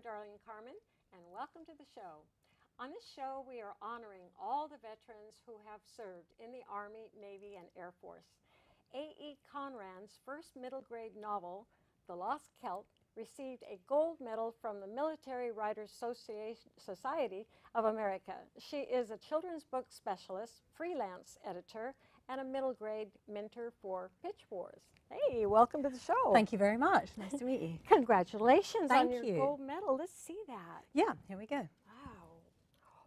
I'm Darlene Carman, and welcome to the show. On this show, we are honoring all the veterans who have served in the Army, Navy, and Air Force. A.E. Conran's first middle grade novel, The Lost Celt, received a gold medal from the Military Writers Society of America. She is a children's book specialist, freelance editor, and a middle grade mentor for Pitch Wars. Hey, welcome to the show. Thank you very much. Nice to meet you. Congratulations on your Thank you. gold medal. Let's see that. Yeah, here we go. Wow,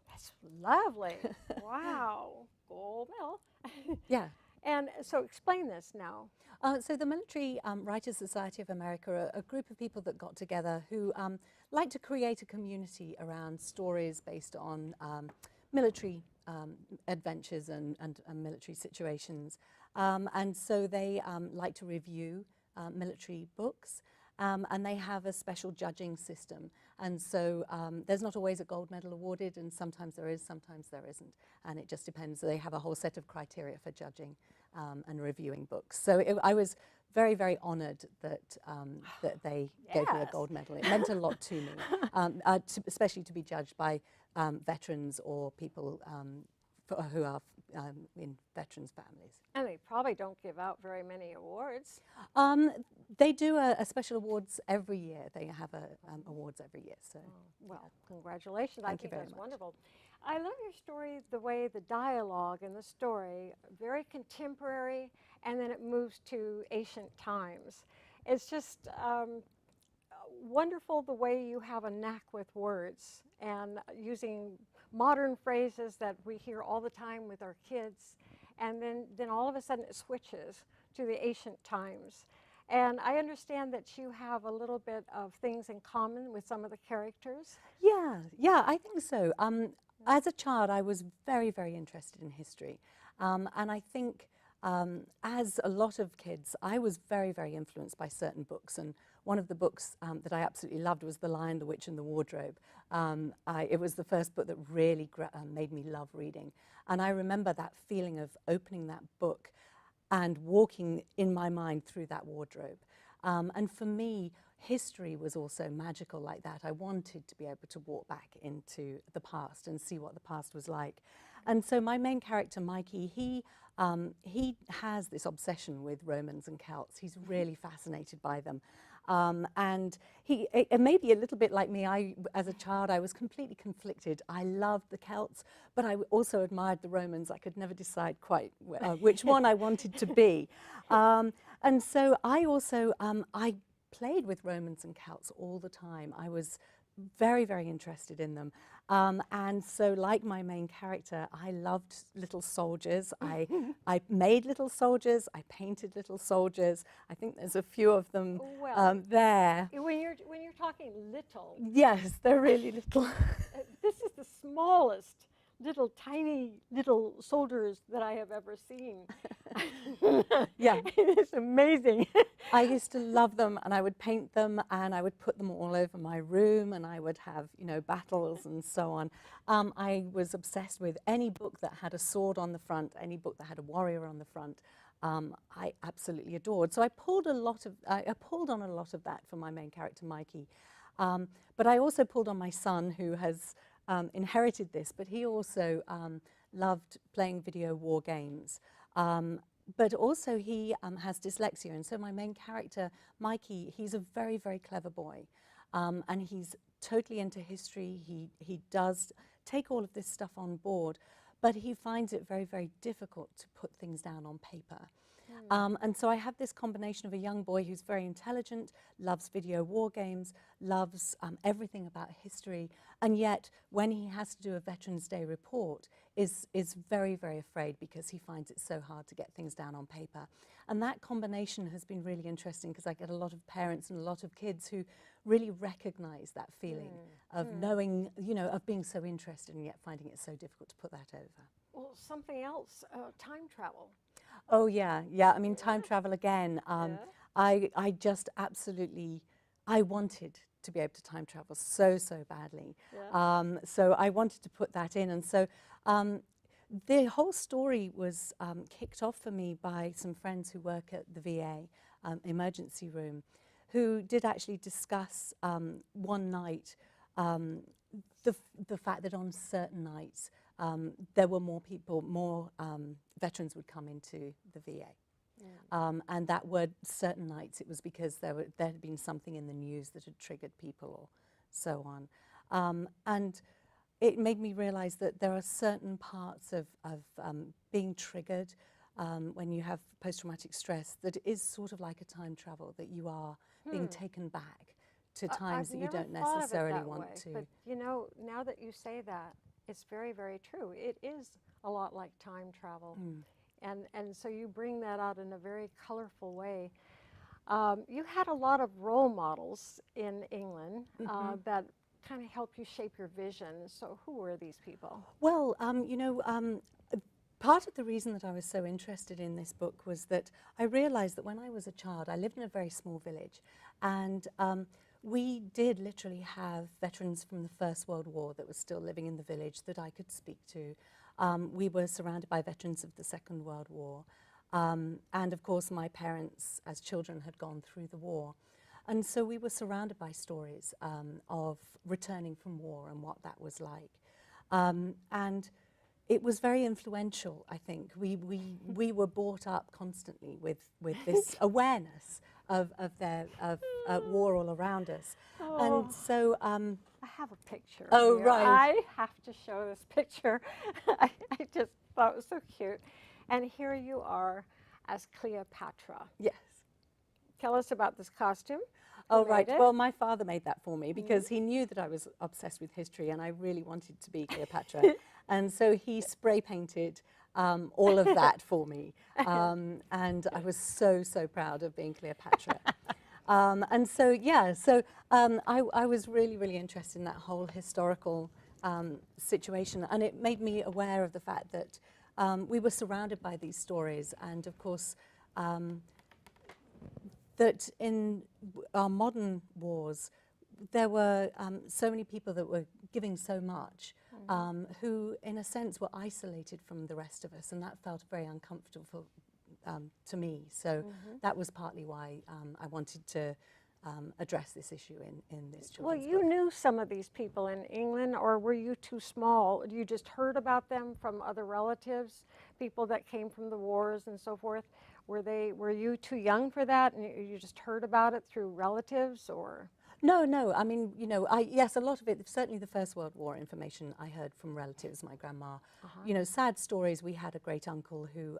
that's lovely. Wow, gold medal. Yeah. And so explain this now. So the Military Writers Society of America are a group of people that got together who like to create a community around stories based on military adventures and military situations. And so they like to review military books. And they have a special judging system. And so there's not always a gold medal awarded, and sometimes there is, sometimes there isn't. And it just depends. They have a whole set of criteria for judging and reviewing books. So I was very, very honored that, that they gave me a gold medal. It meant a lot to me, especially to be judged by veterans or people who are in veterans' families. And they probably don't give out very many awards. They do a special awards every year. They have awards every year. So, well, congratulations. Thank I you think very that's much. wonderful. I love your story, the way the dialogue in the story, very contemporary, and then it moves to ancient times. It's just wonderful the way you have a knack with words and using modern phrases that we hear all the time with our kids, and then all of a sudden it switches to the ancient times. And I understand that you have a little bit of things in common with some of the characters. Yeah, I think so. As a child, I was very, very interested in history. And I think as a lot of kids, I was very, very influenced by certain books. And one of the books that I absolutely loved was The Lion, the Witch, and the Wardrobe. It was the first book that really made me love reading. And I remember that feeling of opening that book and walking in my mind through that wardrobe. And for me, history was also magical like that. I wanted to be able to walk back into the past and see what the past was like. And so my main character, Mikey, he has this obsession with Romans and Celts. He's really fascinated by them. And it may be a little bit like me. As a child, I was completely conflicted. I loved the Celts, but I also admired the Romans. I could never decide quite which one I wanted to be. And so I also, I played with Romans and Celts all the time. I was very, very interested in them. And so like my main character, I loved little soldiers. I made little soldiers. I painted little soldiers. I think there's a few of them there. When you're talking little. Yes, they're really little. This is the smallest little tiny little soldiers that I have ever seen. Yeah. It's amazing. I used to love them, and I would paint them, and I would put them all over my room, and I would have, battles and so on. I was obsessed with any book that had a sword on the front, any book that had a warrior on the front. I absolutely adored. So I pulled on a lot of that for my main character, Mikey. But I also pulled on my son, who has inherited this, but he also loved playing video war games. But also he has dyslexia, and so my main character, Mikey, he's a very, very clever boy. And he's totally into history. He does take all of this stuff on board, but he finds it very, very difficult to put things down on paper. And so I have this combination of a young boy who's very intelligent, loves video war games, loves everything about history, and yet when he has to do a Veterans Day report is very, very afraid because he finds it so hard to get things down on paper. And that combination has been really interesting because I get a lot of parents and a lot of kids who really recognize that feeling of knowing, of being so interested and yet finding it so difficult to put that over. Well, something else, time travel. Oh yeah. I mean, time travel again. I just absolutely, I wanted to be able to time travel so badly. So I wanted to put that in, and so the whole story was kicked off for me by some friends who work at the VA emergency room, who did actually discuss one night the fact that on certain nights there were more people, more veterans would come into the VA. And that word certain nights, it was because there had been something in the news that had triggered people or so on. And it made me realize that there are certain parts of being triggered when you have post-traumatic stress that is sort of like a time travel, that you are being taken back to times that you don't necessarily want to. But you know, now that you say that, it's very, very true. It is a lot like time travel. And so you bring that out in a very colorful way. You had a lot of role models in England that kind of helped you shape your vision. So who were these people? Well, you know, part of the reason that I was so interested in this book was that I realized that when I was a child, I lived in a very small village, and we did literally have veterans from the First World War that were still living in the village that I could speak to. We were surrounded by veterans of the Second World War. And of course, my parents, as children, had gone through the war. And so we were surrounded by stories of returning from war and what that was like. And it was very influential, I think. We were brought up constantly with this awareness of war all around us. And so I have a picture. Oh, here. right. I have to show this picture. I just thought it was so cute. And here you are as Cleopatra. yes. Tell us about this costume. Oh, Who right. made it? Well, my father made that for me because he knew that I was obsessed with history and I really wanted to be Cleopatra. And so he spray painted all of that for me. And I was so, so proud of being Cleopatra. And so, yeah, so I was really, really interested in that whole historical situation. And it made me aware of the fact that we were surrounded by these stories. And of course, that in our modern wars, there were so many people that were giving so much, who, in a sense, were isolated from the rest of us, and that felt very uncomfortable to me. So that was partly why I wanted to address this issue in this children's Well, you book. knew some of these people in England, or were you too small? You just heard about them from other relatives, people that came from the wars and so forth? Were you too young for that, and you just heard about it through relatives, or? No. I mean, you know, yes, a lot of it, certainly the First World War information I heard from relatives, my grandma. You know, sad stories. We had a great uncle who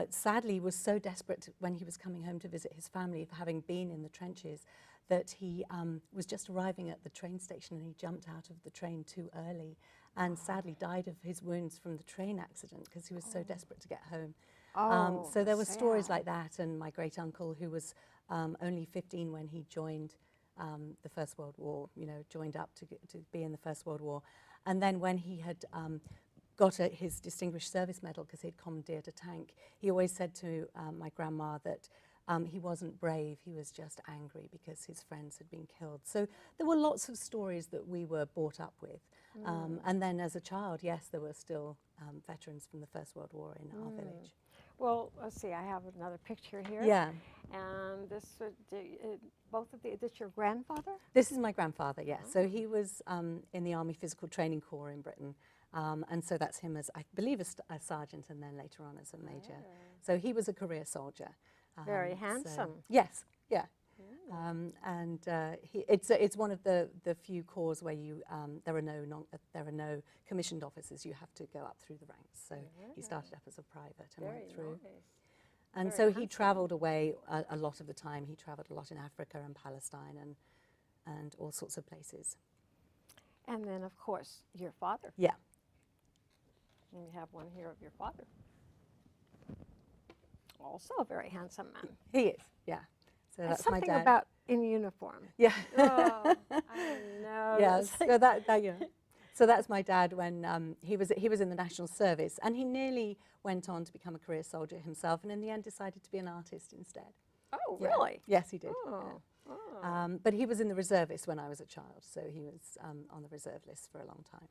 sadly was so desperate when he was coming home to visit his family, having been in the trenches, that he was just arriving at the train station and he jumped out of the train too early and sadly died of his wounds from the train accident because he was so desperate to get home. So there were stories like that, and my great uncle, who was only 15 when he joined the First World War, you know, joined up to be in the First World War. And then when he had got his Distinguished Service Medal because he'd commandeered a tank, he always said to my grandma that he wasn't brave, he was just angry because his friends had been killed. So there were lots of stories that we were brought up with. And then as a child, yes, there were still veterans from the First World War in our village. Well, let's see, I have another picture here. Yeah. And this would, both of the, this your grandfather? This is my grandfather, yes. So he was in the Army Physical Training Corps in Britain. And so that's him as, I believe, a sergeant and then later on as a major. So he was a career soldier. Very handsome. Yes, yeah. And it's one of the few corps where you there are no commissioned officers. You have to go up through the ranks. So he started up as a private and went through. Nice. And so he travelled away a lot of the time. He travelled a lot in Africa and Palestine and all sorts of places. And then, of course, your father. Yeah. And you have one here of your father. Also a very handsome man. He is, yeah. So And that's my something dad. about in uniform. Yeah. Oh, I know. Yes. So that yeah. So that's my dad when he was in the national service, and he nearly went on to become a career soldier himself, and in the end decided to be an artist instead. Oh, Yeah. really? Yes, he did. Oh. Yeah. Oh. But he was in the reservists when I was a child, so he was on the reserve list for a long time.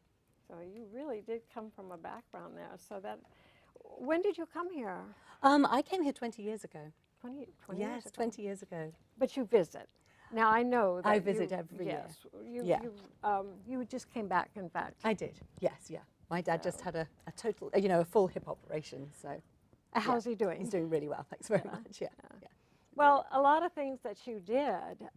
So you really did come from a background there. So that, when did you come here? I came here 20 years ago. 20 yes, years ago. 20 years ago. But you visit. Now, I know that I visit every year. yes, you, Yeah. you just came back, in fact. I did, yes, yeah. My dad just So- had a total, a full hip operation, so. How's he doing? He's doing really well, thanks very much, yeah. Well, a lot of things that you did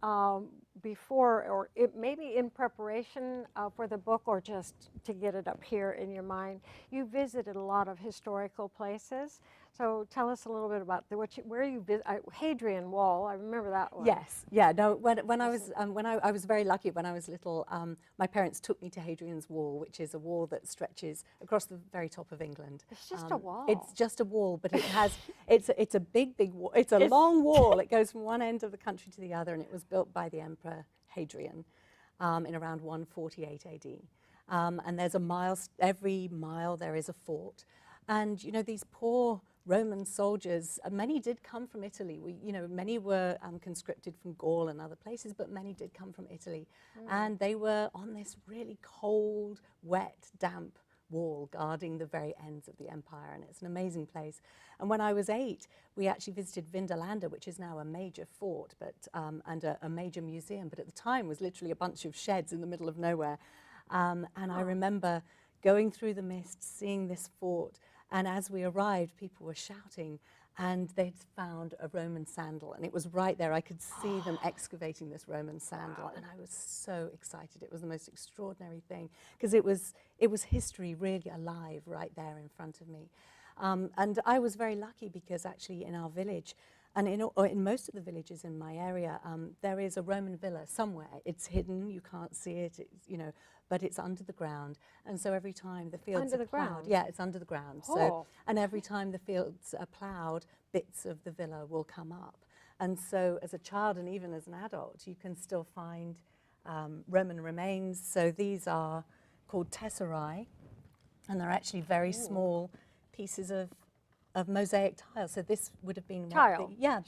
before, or maybe in preparation for the book, or just to get it up here in your mind, you visited a lot of historical places. So tell us a little bit about where you visit. Hadrian Wall, I remember that one. Yes, yeah. No, when I was very lucky when I was little. My parents took me to Hadrian's Wall, which is a wall that stretches across the very top of England. It's just a wall. It's just a wall, but it has it's a big wall. It's a long wall. It goes from one end of the country to the other, and it was built by the Emperor Hadrian in around 148 AD. And there's a mile. Every mile there is a fort, and these poor Roman soldiers, many did come from Italy. Many were conscripted from Gaul and other places, but many did come from Italy. And they were on this really cold, wet, damp wall guarding the very ends of the empire. And it's an amazing place. And when I was 8, we actually visited Vindolanda, which is now a major fort and a major museum. But at the time was literally a bunch of sheds in the middle of nowhere. And I remember going through the mist, seeing this fort. And as we arrived, people were shouting, and they'd found a Roman sandal, and it was right there. I could see them excavating this Roman sandal, and I was so excited. It was the most extraordinary thing, because it was history really alive right there in front of me. And I was very lucky because actually in our village, and in most of the villages in my area, there is a Roman villa somewhere. It's hidden, you can't see it, but it's under the ground. And so every time the fields Under are the plowed, ground? yeah, it's under the ground. Oh. So, and every time the fields are plowed, bits of the villa will come up. And so as a child and even as an adult, you can still find Roman remains. So these are called tesserae, and they're actually very small pieces of mosaic tiles. So this would have been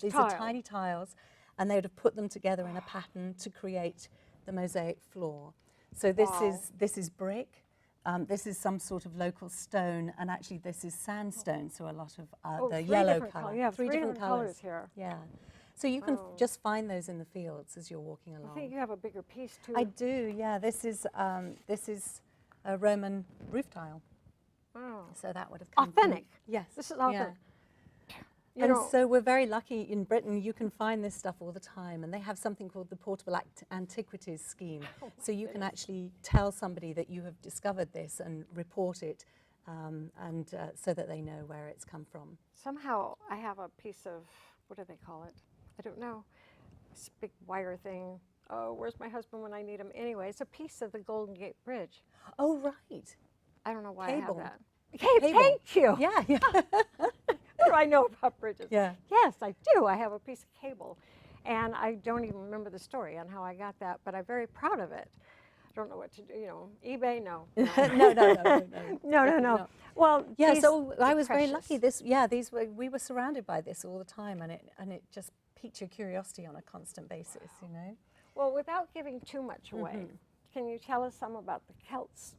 these are tiny tiles, and they would have put them together in a pattern to create the mosaic floor. So this is brick. This is some sort of local stone, and actually this is sandstone. So a lot of the yellow colour. You have three different colors here. Yeah. So you can just find those in the fields as you're walking along. I think you have a bigger piece too. I do. Yeah. This is a Roman roof tile. Oh. So that would have come Authentic. From, yes. This is authentic. And so we're very lucky in Britain. You can find this stuff all the time, and they have something called the Portable Antiquities Scheme. So you can actually tell somebody that you have discovered this and report it, so that they know where it's come from. Somehow I have a piece of, what do they call it? I don't know. This big wire thing. Oh, where's my husband when I need him? Anyway, it's a piece of the Golden Gate Bridge. Oh, right. I don't know why Cable. I have that. Cable. Thank you. Yeah. Yeah. What do I know about bridges? Yeah. Yes, I do. I have a piece of cable. And I don't even remember the story on how I got that, but I'm very proud of it. I don't know what to do, eBay, no. No. Well, yeah, so I was very precious. lucky. We were surrounded by this all the time, and it just piqued your curiosity on a constant basis, Well, without giving too much away, can you tell us some about the Celts?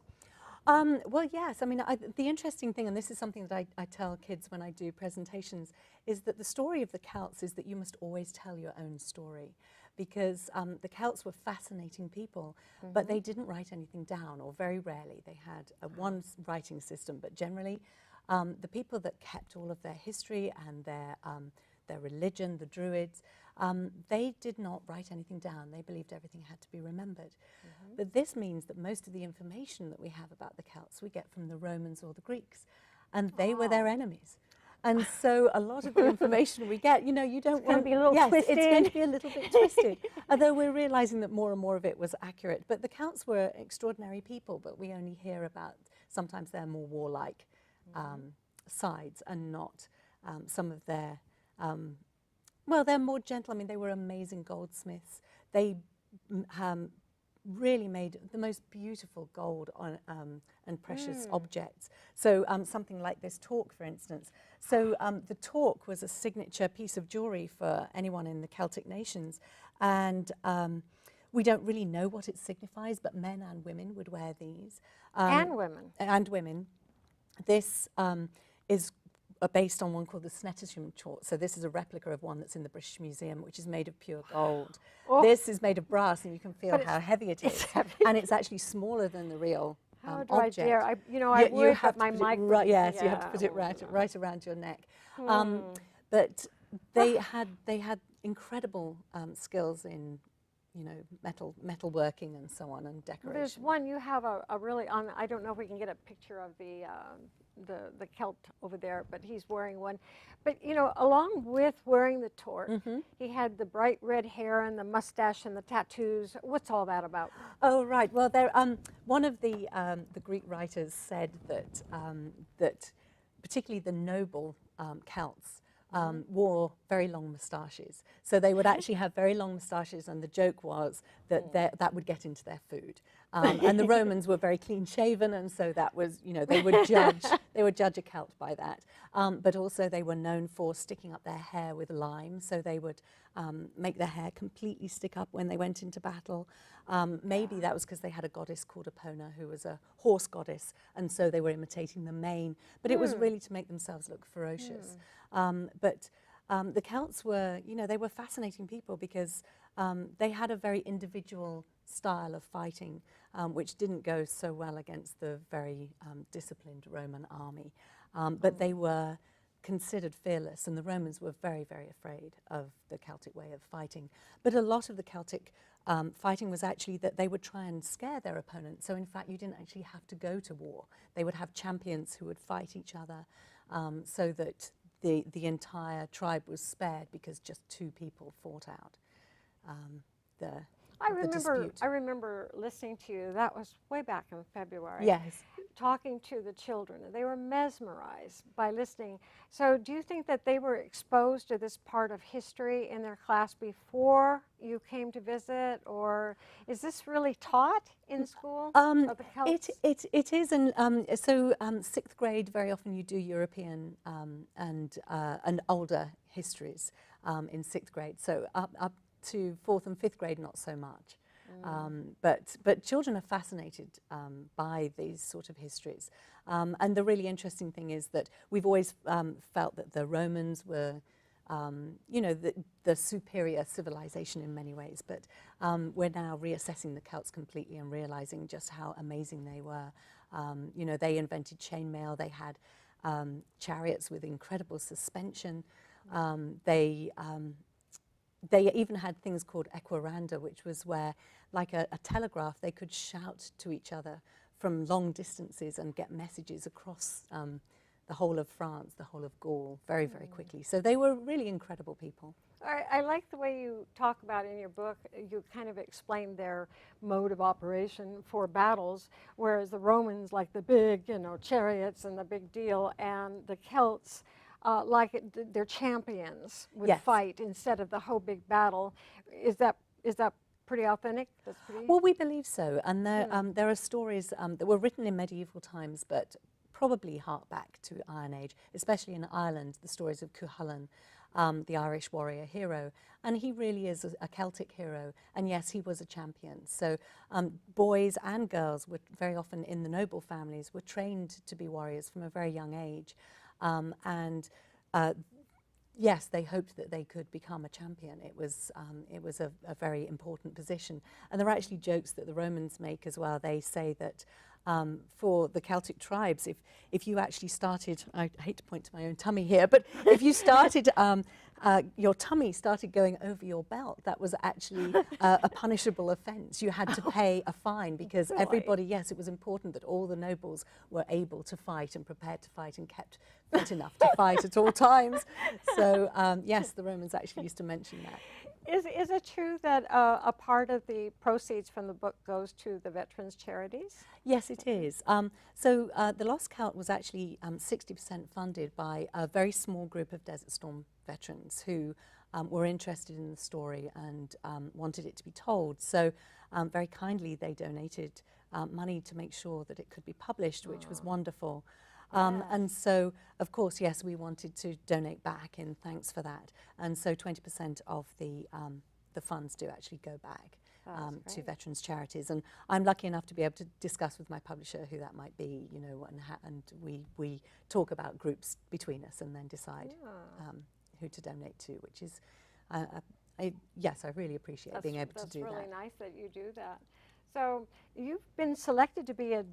Well, yes. I mean, the interesting thing, and this is something that I tell kids when I do presentations, is that the story of the Celts is that you must always tell your own story, because the Celts were fascinating people, but they didn't write anything down, or very rarely. They had one writing system, but generally the people that kept all of their history and their religion, the Druids, they did not write anything down. They believed everything had to be remembered. But this means that most of the information that we have about the Celts we get from the Romans or the Greeks, and they were their enemies. And so a lot of the information we get, you don't want to be a little twisted. It's going to be a little bit twisted. Although we're realizing that more and more of it was accurate. But the Celts were extraordinary people, but we only hear about sometimes their more warlike sides, and not some of their they're more gentle. I mean, they were amazing goldsmiths. They really made the most beautiful gold and precious objects. So something like this torque, for instance. So the torque was a signature piece of jewelry for anyone in the Celtic nations. And we don't really know what it signifies, but men and women would wear these. And women. And women. This is are based on one called the Snettisham chort. So this is a replica of one that's in the British Museum, which is made of pure gold. Oh. This is made of brass, and you can feel But how heavy it is. heavy. And it's actually smaller than the real How do object. I dare? I would, have but my to put mic it would right, be- yes, you have yeah, to put it oh, right around your neck. Hmm. But they had incredible skills in, metal working and so on, and Well, decoration. there's one you have a really I don't know if we can get a picture of the Celt over there, but he's wearing one. But along with wearing the torque, he had the bright red hair and the mustache and the tattoos. What's all that about? Oh, right. Well, there, one of the Greek writers said that that particularly the noble Celts wore very long moustaches. So they would actually have very long moustaches, and the joke was that that would get into their food. And the Romans were very clean shaven, and so that was, they would judge a Celt by that. But also they were known for sticking up their hair with lime, so they would make their hair completely stick up when they went into battle. Maybe that was because they had a goddess called Epona, who was a horse goddess, and so they were imitating the mane. But it was really to make themselves look ferocious. But the Celts were, they were fascinating people because they had a very individual style of fighting, which didn't go so well against the very disciplined Roman army. But they were considered fearless, and the Romans were very, very afraid of the Celtic way of fighting. But a lot of the Celtic fighting was actually that they would try and scare their opponent. So in fact, you didn't actually have to go to war. They would have champions who would fight each other so that the entire tribe was spared because just two people fought out the dispute. I remember listening to you. That was way back in February. Yes. Talking to the children, and they were mesmerized by listening. So do you think that they were exposed to this part of history in their class before you came to visit, or is this really taught in school? Of the Celts? It is, and so 6th grade, very often you do European and older histories in 6th grade. So up to 4th and 5th grade, not so much. But children are fascinated by these sort of histories. And the really interesting thing is that we've always felt that the Romans were, the superior civilization in many ways. But we're now reassessing the Celts completely and realizing just how amazing they were. They invented chainmail. They had chariots with incredible suspension. They even had things called equiranda, which was where, like a telegraph, they could shout to each other from long distances and get messages across the whole of France, the whole of Gaul, very, very quickly. So they were really incredible people. I like the way you talk about in your book. You kind of explain their mode of operation for battles, whereas the Romans like the big, chariots and the big deal, and the Celts they're champions would fight instead of the whole big battle. Is that pretty authentic? That's pretty. Well, we believe so, and there are stories that were written in medieval times, but probably hark back to Iron Age, especially in Ireland. The stories of Cuchulainn, the Irish warrior hero, and he really is a Celtic hero. And yes, he was a champion. So boys and girls were very often in the noble families were trained to be warriors from a very young age. Yes, they hoped that they could become a champion. It was a very important position. And there are actually jokes that the Romans make as well. They say that for the Celtic tribes, if you actually started, I hate to point to my own tummy here, but if you started, your tummy started going over your belt, that was actually a punishable offence. You had to pay a fine because everybody, yes, it was important that all the nobles were able to fight and prepared to fight and kept fit enough to fight at all times. So yes, the Romans actually used to mention that. Is it true that a part of the proceeds from the book goes to the veterans' charities? Yes, it is. So The Lost Celt was actually 60% funded by a very small group of Desert Storm veterans who were interested in the story and wanted it to be told. So very kindly they donated money to make sure that it could be published, which was wonderful. And so, of course, yes, we wanted to donate back in thanks for that. And so 20% of the funds do actually go back. That's to great. veterans charities. And I'm lucky enough to be able to discuss with my publisher who that might be, you know, and we talk about groups between us and then decide Yeah. who to donate to, which is, yes, I really appreciate being able to do That's really that. nice that you do that. So you've been selected to be a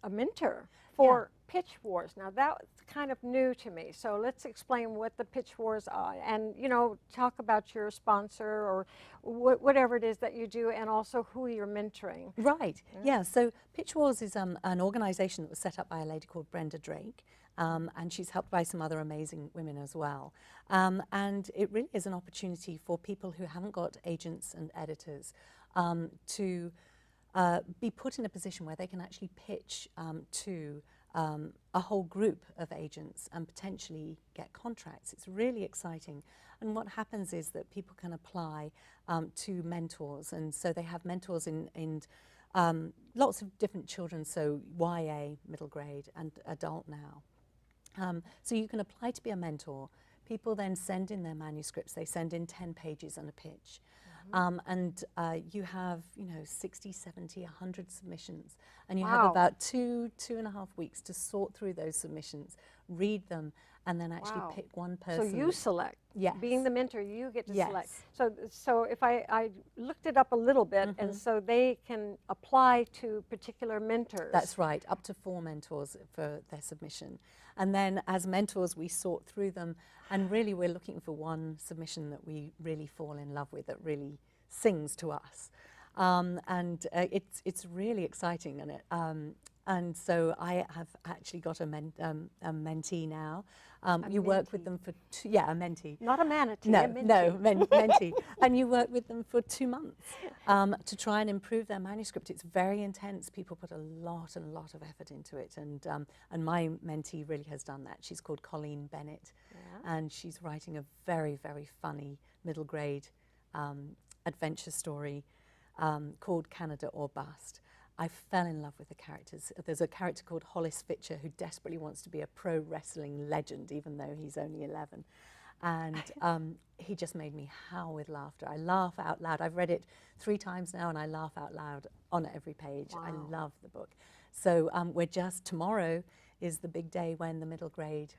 mentor for pitch wars. Now that's kind of new to me. So let's explain what the pitch wars are, and you know, talk about your sponsor or whatever it is that you do, and also who you're mentoring. Right, yeah. So Pitch Wars is an organisation that was set up by a lady called Brenda Drake, and she's helped by some other amazing women as well. And it really is an opportunity for people who haven't got agents and editors to be put in a position where they can actually pitch to a whole group of agents and potentially get contracts. It's really exciting. And what happens is that people can apply to mentors, and so they have mentors in lots of different children, so YA, middle grade, and adult now. So you can apply to be a mentor. People then send in their manuscripts. They send in 10 pages and a pitch. And you have, you know, 60, 70, 100 submissions. And you have about 2.5 weeks to sort through those submissions, read them, and then actually pick one person. So you select. Yes. Being the mentor, you get to select. Yes. So if I looked it up a little bit, and so they can apply to particular mentors. That's right, up to 4 mentors for their submission. And then as mentors, we sort through them, and really we're looking for one submission that we really fall in love with, that really sings to us. It's really exciting, and so I have actually got a mentee now. You work with them for a mentee. Not a manatee, no, a mentee. No, mentee. And you work with them for 2 months to try and improve their manuscript. It's very intense. People put a lot of effort into it, and my mentee really has done that. She's called Colleen Bennett, and she's writing a very, very funny middle grade adventure story called Canada or Bust. I fell in love with the characters. There's a character called Hollis Fitcher who desperately wants to be a pro wrestling legend, even though he's only 11. And he just made me howl with laughter. I laugh out loud. I've read it 3 times now, and I laugh out loud on every page. I love the book. So tomorrow is the big day when the middle grade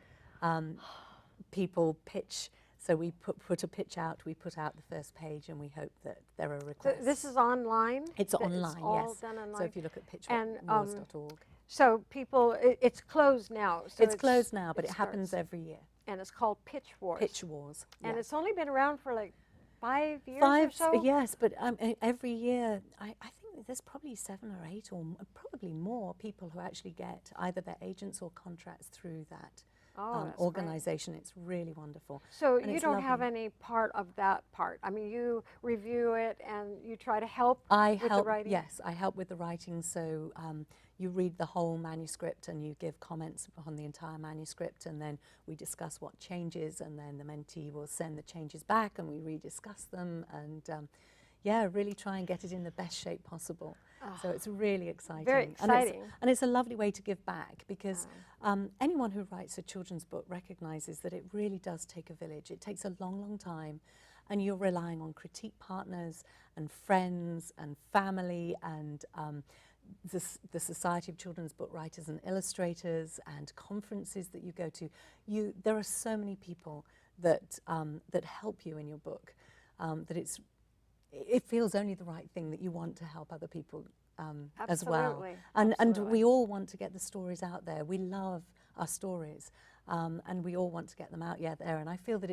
people pitch. So we put a pitch out, we put out the first page, and we hope that there are requests. So this is online? It's online, it's all yes. Done online? So if you look at pitchwars.org. So people, it's closed now. So it's closed now, but it happens every year. And it's called Pitch Wars. Pitch Wars. And yeah. it's only been around for like 5 years 5, or so? Yes, but every year, I think there's probably 7 or 8 or probably more people who actually get either their agents or contracts through that organization. It's really wonderful. So you don't have any part of that part. I mean, you review it and you try to help with the writing? Yes, I help with the writing. So you read the whole manuscript and you give comments on the entire manuscript, and then we discuss what changes, and then the mentee will send the changes back and we rediscuss them, and really try and get it in the best shape possible. So it's really exciting. Very exciting. And it's a lovely way to give back, because anyone who writes a children's book recognizes that it really does take a village. It takes a long, long time, and you're relying on critique partners and friends and family and the Society of Children's Book Writers and Illustrators and conferences that you go to. There are so many people that help you in your book that it feels only the right thing, that you want to help other people as well. And we all want to get the stories out there. We love our stories, and we all want to get them out there. And I feel that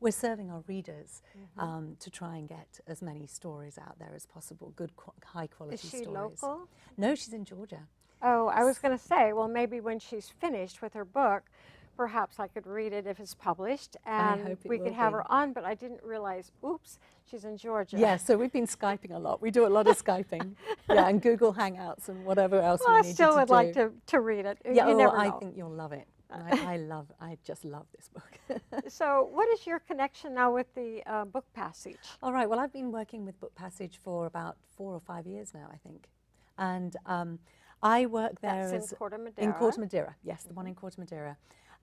we're serving our readers to try and get as many stories out there as possible, good, high quality stories. Is she local? No, she's in Georgia. Oh, I was going to say, well, maybe when she's finished with her book, perhaps I could read it if it's published, and we could have her on, but I didn't realize, oops, she's in Georgia. Yeah, so we've been Skyping a lot. We do a lot of Skyping. And Google Hangouts and whatever else we need to do. I still would like to read it. Yeah, you never know. I think you'll love it. I just love this book. So what is your connection now with the Book Passage? All right, well, I've been working with Book Passage for about 4 or 5 years now, I think. And I work there That's in Corte Madera? In Corte Madera, yes, the one in Corte Madera.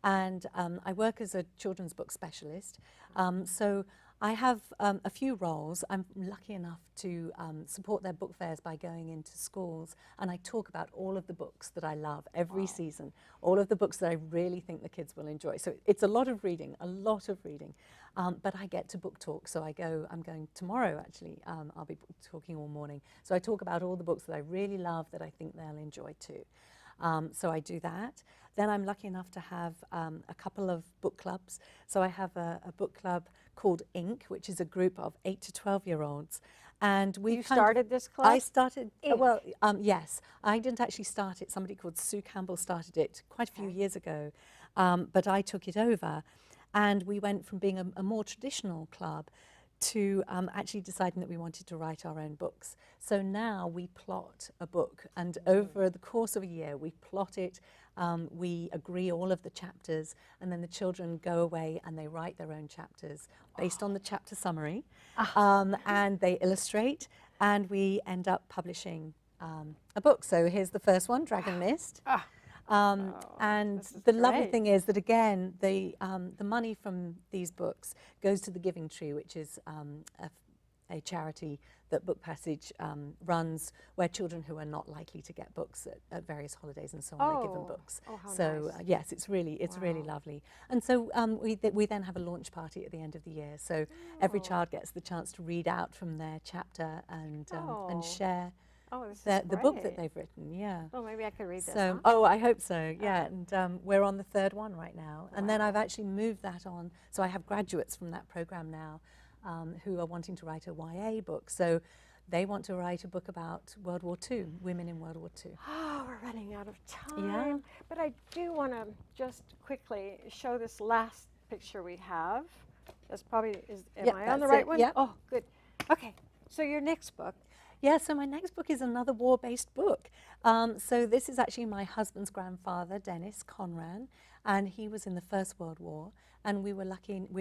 And I work as a children's book specialist. So I have a few roles. I'm lucky enough to support their book fairs by going into schools, and I talk about all of the books that I love every season, all of the books that I really think the kids will enjoy. So it's a lot of reading, but I get to book talk. So I'm going tomorrow actually, I'll be talking all morning. So I talk about all the books that I really love that I think they'll enjoy too. So I do that. Then I'm lucky enough to have a couple of book clubs. So I have a book club called Ink, which is a group of 8 to 12-year-olds. And we started this club? I started, yes. I didn't actually start it. Somebody called Sue Campbell started it quite a few years ago, but I took it over. And we went from being a more traditional club to actually deciding that we wanted to write our own books. So now we plot a book, and over the course of a year we plot it, we agree all of the chapters, and then the children go away and they write their own chapters based on the chapter summary, and they illustrate, and we end up publishing a book. So here's the first one, Dragon Mist. And the lovely thing is that, again, the money from these books goes to the Giving Tree, which is a charity that Book Passage runs, where children who are not likely to get books at various holidays and so on are given books. So nice. yes, it's really lovely. And so we then have a launch party at the end of the year. So every child gets the chance to read out from their chapter and share the book that they've written, Oh, maybe I could read this. So, I hope so, and we're on the third one right now. And then I've actually moved that on, so I have graduates from that program now who are wanting to write a YA book. So they want to write a book about World War II, women in World War II. Oh, we're running out of time. But I do want to just quickly show this last picture we have. That's probably, am I on the right one? Yeah. Oh, good. Okay, so your next book. Yeah, so my next book is another war-based book. So this is actually my husband's grandfather, Dennis Carman, and he was in the First World War. And we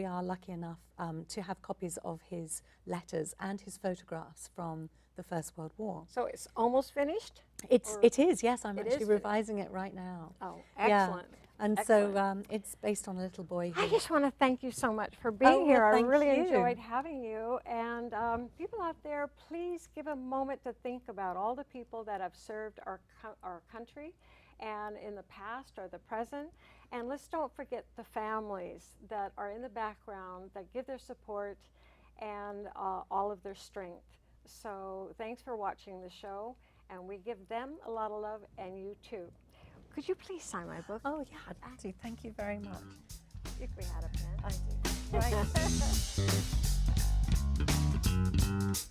are lucky enough to have copies of his letters and his photographs from the First World War. So it's almost finished? It is, yes. I'm actually revising it right now. Oh, excellent. Yeah. And so it's based on a little boy who... I just want to thank you so much for being here. I really you. enjoyed having you. And people out there, please give a moment to think about all the people that have served our country, and in the past or the present. And let's don't forget the families that are in the background that give their support and all of their strength. So thanks for watching the show, and we give them a lot of love, and you too. Could you please sign my book? Oh, yeah, I'd do. Thank you very much. If we had a pen. I do. Right.